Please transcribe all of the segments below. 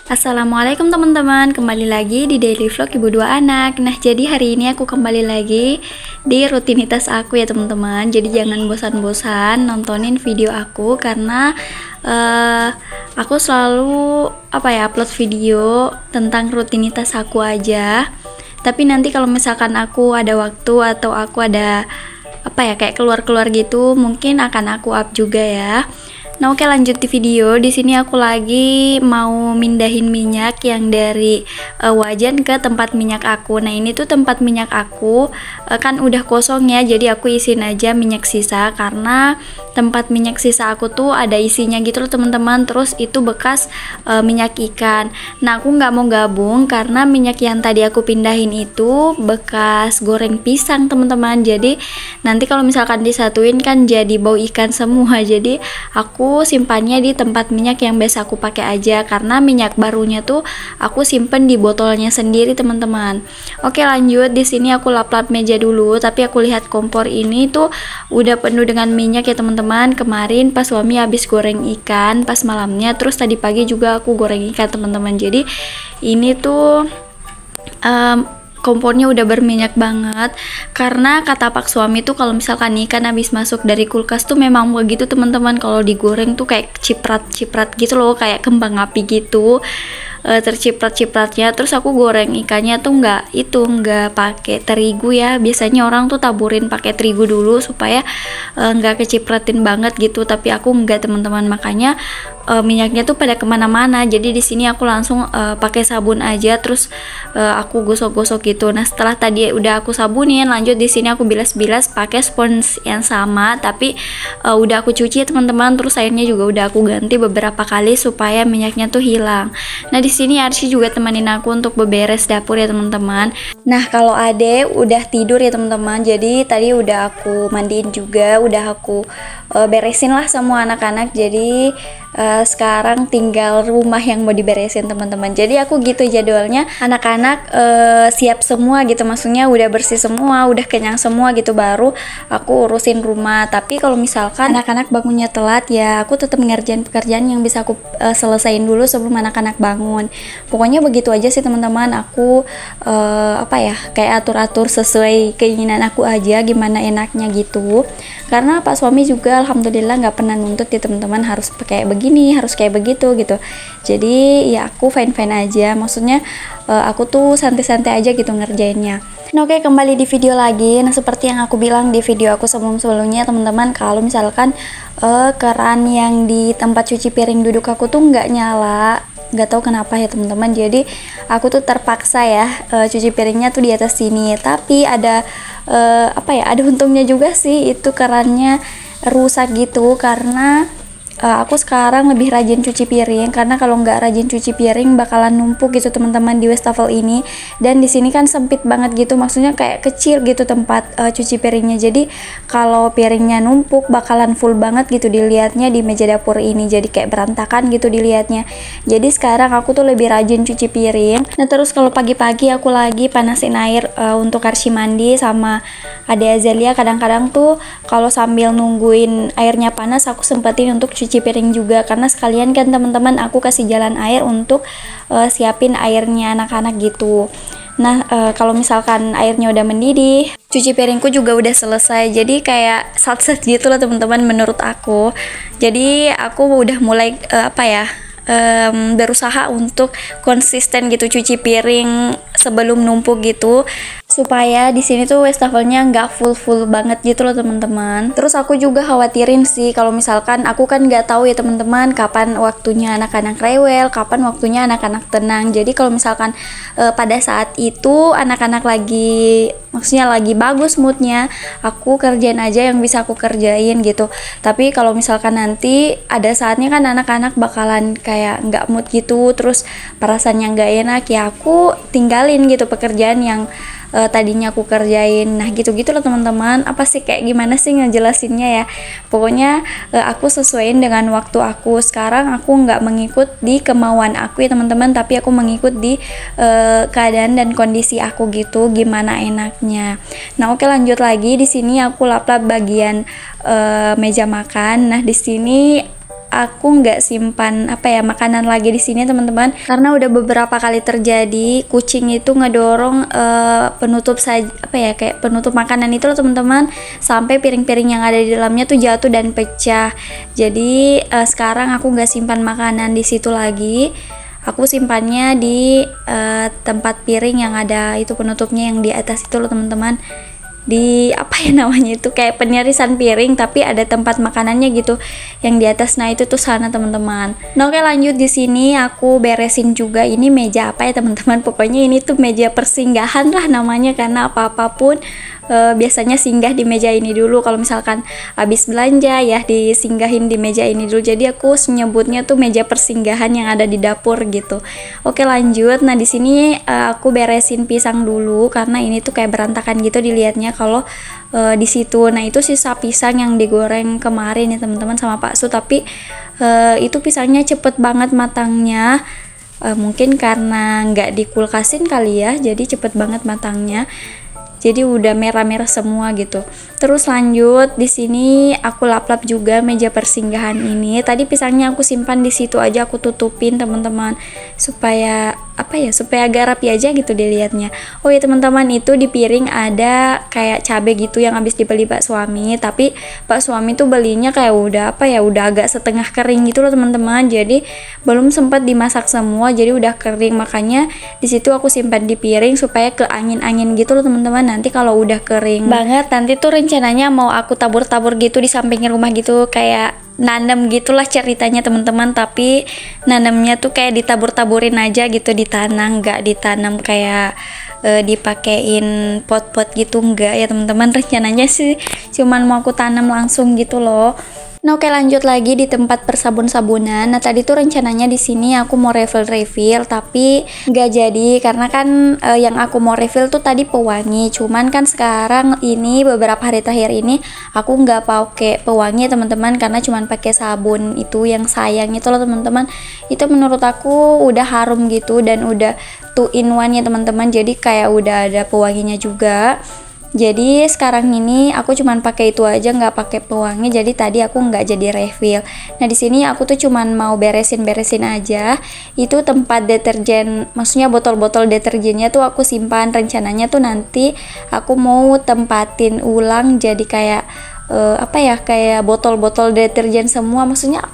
Assalamualaikum teman-teman, kembali lagi di daily vlog ibu dua anak. Nah, jadi hari ini aku kembali lagi di rutinitas aku ya teman-teman. Jadi jangan bosan-bosan nontonin video aku karena aku selalu upload video tentang rutinitas aku aja. Tapi nanti kalau misalkan aku ada waktu atau aku ada kayak keluar-keluar gitu, mungkin akan aku up juga ya. Nah, oke, lanjut di video. Di sini aku lagi mau mindahin minyak yang dari wajan ke tempat minyak aku. Nah, ini tuh tempat minyak aku kan udah kosong ya, jadi aku isiin aja minyak sisa karena tempat minyak sisa aku tuh ada isinya gitu loh teman-teman. Terus itu bekas minyak ikan. Nah, aku nggak mau gabung karena minyak yang tadi aku pindahin itu bekas goreng pisang teman-teman. Jadi nanti kalau misalkan disatuin kan jadi bau ikan semua. Jadi aku simpannya di tempat minyak yang biasa aku pakai aja karena minyak barunya tuh aku simpen di botolnya sendiri teman-teman. Oke, lanjut. Di sini aku lap-lap meja dulu, tapi aku lihat kompor ini tuh udah penuh dengan minyak ya teman-teman. Kemarin pas suami habis goreng ikan pas malamnya, terus tadi pagi juga aku goreng ikan teman-teman. Jadi ini tuh kompornya udah berminyak banget karena kata pak suami tuh kalau misalkan ikan habis masuk dari kulkas tuh memang begitu teman-teman, kalau digoreng tuh kayak ciprat-ciprat gitu loh, kayak kembang api gitu, terciprat-cipratnya. Terus aku goreng ikannya tuh nggak pakai terigu ya, biasanya orang tuh taburin pakai terigu dulu supaya nggak kecipratin banget gitu, tapi aku nggak teman-teman, makanya minyaknya tuh pada kemana-mana. Jadi di sini aku langsung pakai sabun aja, terus aku gosok-gosok gitu. Nah, setelah tadi udah aku sabunin, lanjut di sini aku bilas-bilas pakai spons yang sama, tapi udah aku cuci teman-teman. Terus airnya juga udah aku ganti beberapa kali supaya minyaknya tuh hilang. Nah, di sini Arsy juga temenin aku untuk beberes dapur ya teman-teman. Nah, kalau Ade udah tidur ya teman-teman. Jadi tadi udah aku mandiin juga, udah aku beresin lah semua anak-anak. Jadi sekarang tinggal rumah yang mau diberesin teman-teman. Jadi aku gitu jadwalnya, anak-anak siap semua gitu, maksudnya udah bersih semua, udah kenyang semua gitu, baru aku urusin rumah. Tapi kalau misalkan anak-anak bangunnya telat ya aku tetap ngerjain pekerjaan yang bisa aku selesain dulu sebelum anak-anak bangun. Pokoknya begitu aja sih teman-teman. Aku kayak atur-atur sesuai keinginan aku aja, gimana enaknya gitu. Karena pak suami juga alhamdulillah nggak pernah nuntut ya teman-teman, harus kayak begini, harus kayak begitu gitu. Jadi ya aku fine-fine aja, maksudnya aku tuh santai-santai aja gitu ngerjainnya. Nah, oke, kembali di video lagi. Nah, seperti yang aku bilang di video aku sebelum-sebelumnya teman-teman, kalau misalkan keran yang di tempat cuci piring duduk aku tuh nggak nyala, nggak tahu kenapa ya teman-teman. Jadi aku tuh terpaksa ya cuci piringnya tuh di atas sini. Tapi ada ada untungnya juga sih, itu kerannya rusak gitu karena aku sekarang lebih rajin cuci piring, karena kalau nggak rajin cuci piring bakalan numpuk gitu teman-teman di wastafel ini. Dan di sini kan sempit banget gitu, maksudnya kayak kecil gitu tempat cuci piringnya. Jadi kalau piringnya numpuk bakalan full banget gitu dilihatnya di meja dapur ini, jadi kayak berantakan gitu dilihatnya. Jadi sekarang aku tuh lebih rajin cuci piring. Nah, terus kalau pagi-pagi aku lagi panasin air untuk Arsy mandi sama Ade Azelia. Kadang-kadang tuh kalau sambil nungguin airnya panas aku sempetin untuk cuci piring juga, karena sekalian kan teman-teman aku kasih jalan air untuk siapin airnya anak-anak gitu. Nah, kalau misalkan airnya udah mendidih, cuci piringku juga udah selesai. Jadi kayak sat-sat gitu loh teman-teman menurut aku. Jadi aku udah mulai berusaha untuk konsisten gitu cuci piring sebelum numpuk gitu, supaya di sini tuh wastafelnya nggak full banget gitu loh teman-teman. Terus aku juga khawatirin sih kalau misalkan aku kan nggak tahu ya teman-teman kapan waktunya anak-anak rewel, kapan waktunya anak-anak tenang. Jadi kalau misalkan pada saat itu anak-anak maksudnya lagi bagus moodnya, aku kerjain aja yang bisa aku kerjain gitu. Tapi kalau misalkan nanti ada saatnya kan anak-anak bakalan kayak nggak mood gitu, terus perasaannya nggak enak, ya aku tinggalin gitu pekerjaan yang tadinya aku kerjain. Nah, gitu-gitu loh teman-teman. Apa sih, kayak gimana sih ngejelasinnya ya, pokoknya aku sesuaiin dengan waktu aku. Sekarang aku nggak mengikut di kemauan aku ya teman-teman, tapi aku mengikut di keadaan dan kondisi aku gitu, gimana enaknya. Nah, oke, lanjut lagi. Di sini aku lap-lap bagian meja makan. Nah, di sini aku nggak simpan makanan lagi di sini teman-teman, karena udah beberapa kali terjadi kucing itu ngedorong penutup kayak penutup makanan itu loh teman-teman, sampai piring-piring yang ada di dalamnya tuh jatuh dan pecah. Jadi sekarang aku nggak simpan makanan di situ lagi, aku simpannya di tempat piring yang ada itu penutupnya yang di atas itu loh teman-teman, di namanya itu kayak penirisan piring tapi ada tempat makanannya gitu yang di atas. Nah itu tuh sana teman-teman. Nah oke, lanjut, di sini aku beresin juga ini meja teman-teman, pokoknya ini tuh meja persinggahan lah namanya, karena apapun biasanya singgah di meja ini dulu. Kalau misalkan habis belanja ya disinggahin di meja ini dulu, jadi aku menyebutnya tuh meja persinggahan yang ada di dapur gitu. Oke lanjut. Nah di sini aku beresin pisang dulu karena ini tuh kayak berantakan gitu dilihatnya kalau di situ. Nah itu sisa pisang yang digoreng kemarin ya teman-teman sama Pak Su, tapi itu pisangnya cepet banget matangnya. Mungkin karena nggak dikulkasin kali ya, jadi cepet banget matangnya, jadi udah merah-merah semua gitu. Terus lanjut, di sini aku lap-lap juga meja persinggahan ini. Tadi pisangnya aku simpan di situ aja, aku tutupin teman-teman, supaya supaya agak rapi aja gitu dilihatnya. Oh ya teman-teman, itu di piring ada kayak cabai gitu yang habis dibeli Pak Suami, tapi Pak Suami tuh belinya kayak udah udah agak setengah kering gitu loh teman-teman, jadi belum sempat dimasak semua, jadi udah kering. Makanya di situ aku simpan di piring supaya ke angin-angin gitu loh teman-teman. Nanti kalau udah kering banget, nanti tuh rencananya mau aku tabur-tabur gitu di samping rumah gitu, kayak nanam gitulah ceritanya teman-teman, tapi nanamnya tuh kayak ditabur-taburin aja gitu di tanah, nggak ditanam kayak dipakein pot-pot gitu, enggak ya teman-teman. Rencananya sih cuman mau aku tanam langsung gitu loh. Nah oke, lanjut lagi di tempat persabun-sabunan. Nah tadi tuh rencananya di sini aku mau refill tapi nggak jadi, karena kan yang aku mau refill tuh tadi pewangi. Cuman kan sekarang ini beberapa hari terakhir ini aku nggak pakai pewangi teman-teman, karena cuman pakai sabun itu yang sayang itu loh teman-teman. Itu menurut aku udah harum gitu dan udah 2 in 1 ya teman-teman. Jadi kayak udah ada pewanginya juga. Jadi sekarang ini aku cuman pakai itu aja, nggak pakai pewangi. Jadi tadi aku nggak jadi refill. Nah di sini aku tuh cuman mau beresin aja. Itu tempat deterjen, maksudnya botol-botol deterjennya tuh aku simpan. Rencananya tuh nanti aku mau tempatin ulang jadi kayak kayak botol-botol deterjen semua. Maksudnya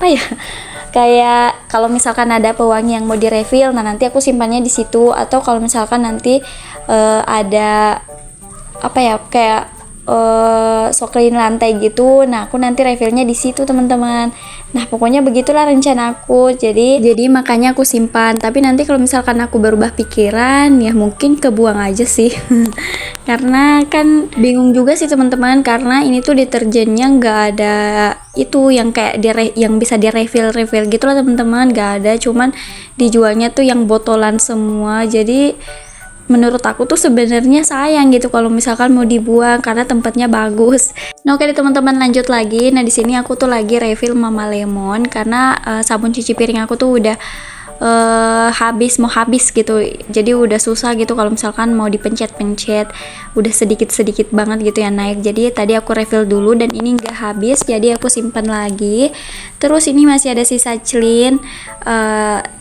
kayak kalau misalkan ada pewangi yang mau direfill, nah nanti aku simpannya di situ. Atau kalau misalkan nanti ada kayak soklin lantai gitu, nah aku nanti refillnya di situ teman-teman. Nah pokoknya begitulah rencana aku, jadi makanya aku simpan. Tapi nanti kalau misalkan aku berubah pikiran ya mungkin kebuang aja sih karena kan bingung juga sih teman-teman, karena ini tuh deterjennya nggak ada itu yang kayak yang bisa di refill gitu lah teman-teman, nggak ada, cuman dijualnya tuh yang botolan semua. Jadi menurut aku tuh sebenarnya sayang gitu kalau misalkan mau dibuang karena tempatnya bagus. Nah oke teman-teman, lanjut lagi. Nah di sini aku tuh lagi refill Mama Lemon karena sabun cuci piring aku tuh udah mau habis gitu, jadi udah susah gitu kalau misalkan mau dipencet-pencet, udah sedikit banget gitu ya naik. Jadi tadi aku refill dulu dan ini nggak habis, jadi aku simpan lagi. Terus ini masih ada sisa celin,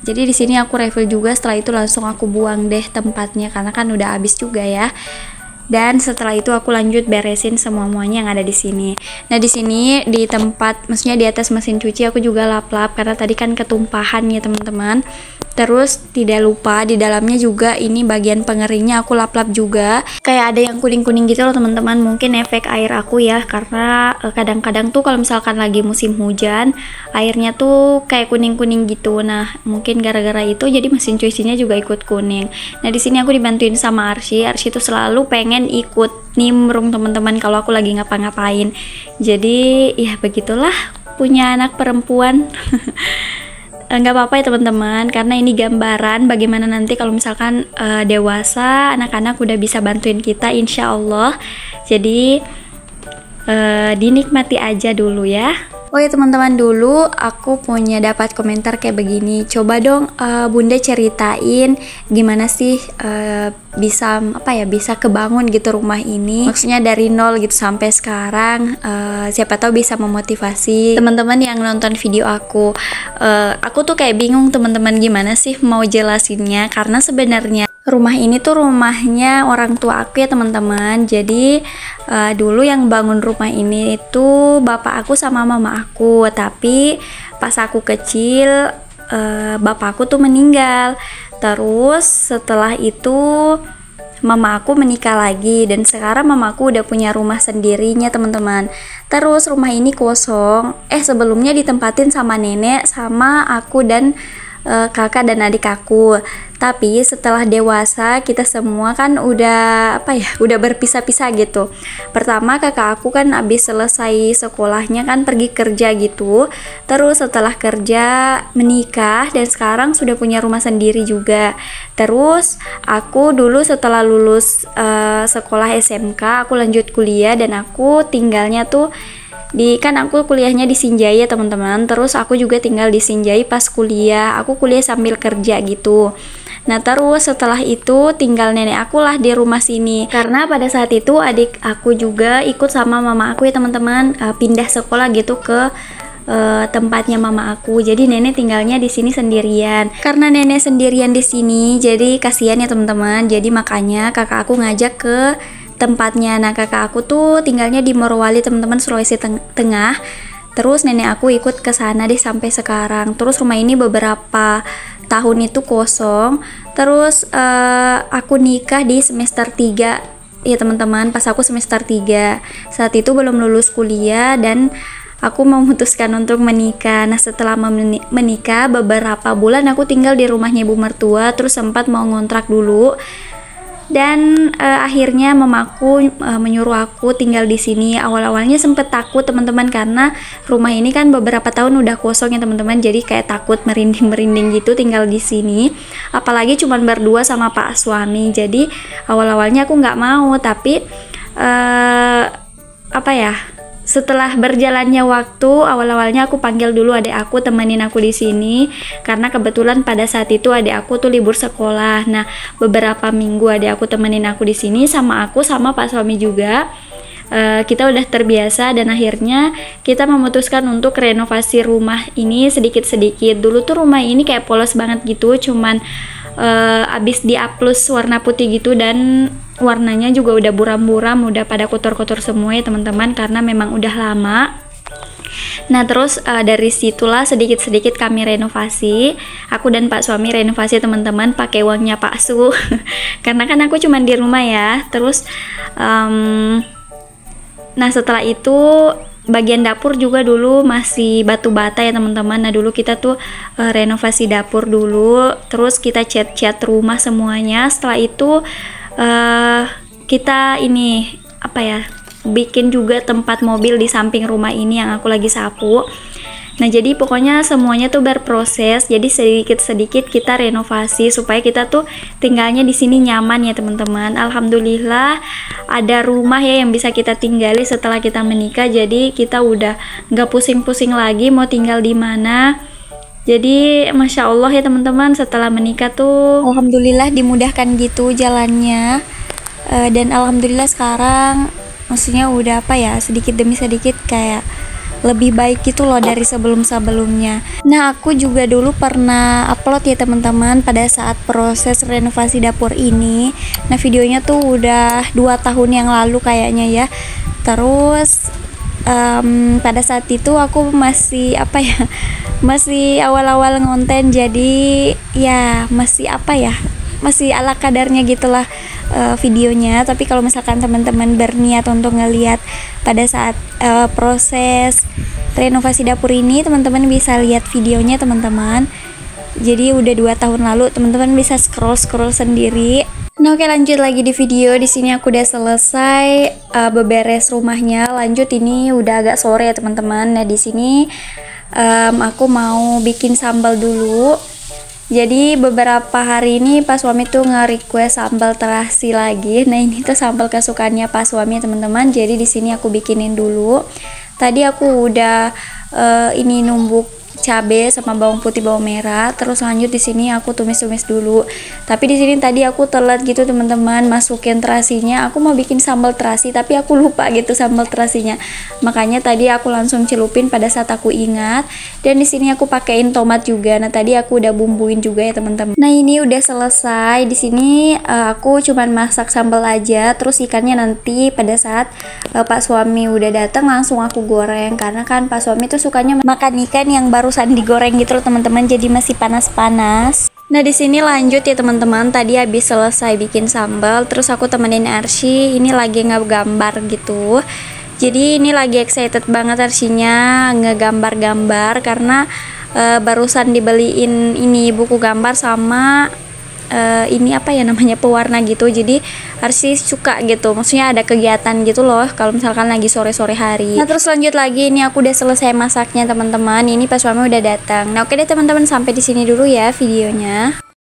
jadi di sini aku refill juga, setelah itu langsung aku buang deh tempatnya karena kan udah habis juga ya. Dan setelah itu aku lanjut beresin semuanya yang ada di sini. Nah di sini di tempat, maksudnya di atas mesin cuci aku juga lap-lap karena tadi kan ketumpahan ya teman-teman. Terus tidak lupa di dalamnya juga ini bagian pengeringnya aku lap-lap juga. Kayak ada yang kuning-kuning gitu loh teman-teman. Mungkin efek air aku ya, karena kadang-kadang tuh kalau misalkan lagi musim hujan airnya tuh kayak kuning-kuning gitu. Nah mungkin gara-gara itu jadi mesin cucinya juga ikut kuning. Nah di sini aku dibantuin sama Arsy tuh selalu pengen ikut nimbrung teman-teman kalau aku lagi ngapa-ngapain. Jadi ya begitulah punya anak perempuan. Nggak apa-apa ya teman-teman, karena ini gambaran bagaimana nanti kalau misalkan dewasa anak-anak udah bisa bantuin kita insya Allah. Jadi dinikmati aja dulu ya. Oh ya teman-teman, dulu aku punya dapat komentar kayak begini, coba dong Bunda ceritain gimana sih bisa bisa kebangun gitu rumah ini, maksudnya dari nol gitu sampai sekarang. Siapa tahu bisa memotivasi teman-teman yang nonton video aku. Aku tuh kayak bingung teman-teman gimana sih mau jelasinnya, karena sebenarnya rumah ini tuh rumahnya orang tua aku ya teman-teman. Jadi dulu yang bangun rumah ini itu bapak aku sama mama aku, tapi pas aku kecil bapak aku tuh meninggal. Terus setelah itu mama aku menikah lagi, dan sekarang mama aku udah punya rumah sendirinya teman-teman. Terus rumah ini kosong, sebelumnya ditempatin sama nenek, sama aku dan kakak dan adik aku. Tapi setelah dewasa kita semua kan udah udah berpisah-pisah gitu. Pertama kakak aku kan abis selesai sekolahnya kan pergi kerja gitu, terus setelah kerja menikah dan sekarang sudah punya rumah sendiri juga. Terus aku dulu setelah lulus sekolah SMK aku lanjut kuliah, dan aku tinggalnya tuh kan aku kuliahnya di Sinjai ya teman-teman. Terus aku juga tinggal di Sinjai pas kuliah, aku kuliah sambil kerja gitu. Nah terus setelah itu tinggal nenek aku lah di rumah sini, karena pada saat itu adik aku juga ikut sama mama aku ya teman-teman, pindah sekolah gitu ke tempatnya mama aku. Jadi nenek tinggalnya di sini sendirian. Karena nenek sendirian di sini, jadi kasihan ya teman-teman. Jadi makanya kakak aku ngajak ke tempatnya. Nah kakak aku tuh tinggalnya di Morowali teman-teman, Sulawesi Tengah. Terus nenek aku ikut ke sana deh sampai sekarang. Terus rumah ini beberapa tahun itu kosong. Terus aku nikah di semester 3 ya teman-teman, pas aku semester 3. Saat itu belum lulus kuliah dan aku memutuskan untuk menikah. Nah setelah menikah beberapa bulan aku tinggal di rumahnya ibu mertua, terus sempat mau ngontrak dulu. Dan akhirnya mamaku menyuruh aku tinggal di sini. Awal-awalnya sempet takut teman-teman, karena rumah ini kan beberapa tahun udah kosong ya teman-teman. Jadi kayak takut, merinding-merinding gitu tinggal di sini. Apalagi cuman berdua sama pak suami. Jadi awal-awalnya aku nggak mau, tapi setelah berjalannya waktu, awal-awalnya aku panggil dulu adik aku temenin aku di sini, karena kebetulan pada saat itu adik aku tuh libur sekolah. Nah beberapa minggu adik aku temenin aku di sini sama aku sama pak suami juga. Kita udah terbiasa dan akhirnya kita memutuskan untuk renovasi rumah ini sedikit-sedikit. Dulu tuh rumah ini kayak polos banget gitu, cuman abis diaplus warna putih gitu, dan warnanya juga udah buram-buram, udah pada kotor-kotor semua ya teman-teman, karena memang udah lama. Nah terus dari situlah sedikit-sedikit kami renovasi. Aku dan pak suami renovasi teman-teman pakai uangnya Pak Su karena kan aku cuman di rumah ya. Terus nah setelah itu bagian dapur juga dulu masih batu bata ya teman-teman. Nah dulu kita tuh renovasi dapur dulu, terus kita cat rumah semuanya. Setelah itu kita ini bikin juga tempat mobil di samping rumah ini yang aku lagi sapu. Nah jadi pokoknya semuanya tuh berproses, jadi sedikit-sedikit kita renovasi supaya kita tuh tinggalnya di sini nyaman ya teman-teman. Alhamdulillah ada rumah ya yang bisa kita tinggali setelah kita menikah, jadi kita udah nggak pusing-pusing lagi mau tinggal di mana. Jadi Masya Allah ya teman-teman, setelah menikah tuh Alhamdulillah dimudahkan gitu jalannya. Dan Alhamdulillah sekarang maksudnya udah sedikit demi sedikit kayak lebih baik gitu loh dari sebelum-sebelumnya. Nah aku juga dulu pernah upload ya teman-teman pada saat proses renovasi dapur ini. Nah videonya tuh udah 2 tahun yang lalu kayaknya ya. Terus pada saat itu aku masih masih awal-awal ngonten, jadi ya masih ala kadarnya gitulah videonya. Tapi kalau misalkan teman-teman berniat untuk ngelihat pada saat proses renovasi dapur ini, teman-teman bisa lihat videonya teman-teman. Jadi udah 2 tahun lalu, teman-teman bisa scroll sendiri. Nah oke, lanjut lagi di video. Di sini aku udah selesai beberes rumahnya. Lanjut, ini udah agak sore ya teman-teman. Nah di sini aku mau bikin sambal dulu. Jadi beberapa hari ini Pak Suami tuh nge-request sambal terasi lagi. Nah, ini tuh sambal kesukaannya Pak Suami, teman-teman. Jadi di sini aku bikinin dulu. Tadi aku udah ini numbuk cabe sama bawang putih, bawang merah. Terus lanjut di sini aku tumis-tumis dulu. Tapi di sini tadi aku telat gitu, teman-teman, masukin terasinya. Aku mau bikin sambal terasi tapi aku lupa gitu sambal terasinya. Makanya tadi aku langsung celupin pada saat aku ingat. Dan di sini aku pakein tomat juga. Nah, tadi aku udah bumbuin juga ya, teman-teman. Nah, ini udah selesai. Di sini aku cuman masak sambal aja. Terus ikannya nanti pada saat Pak Suami udah datang langsung aku goreng, karena kan Pak Suami tuh sukanya makan ikan yang barusan digoreng gitu loh, teman-teman. Jadi masih panas-panas. Nah, di sini lanjut ya, teman-teman. Tadi habis selesai bikin sambal, terus aku temenin Arsy. Ini lagi ngegambar gitu. Jadi ini lagi excited banget Arsynya ngegambar-gambar karena barusan dibeliin ini buku gambar sama ini apa ya namanya, pewarna gitu. Jadi Arsy suka gitu, maksudnya ada kegiatan gitu loh kalau misalkan lagi sore-sore hari. Nah, terus lanjut lagi, ini aku udah selesai masaknya, teman-teman. Ini Pak Suami udah datang. Nah, oke deh teman-teman, sampai di sini dulu ya videonya.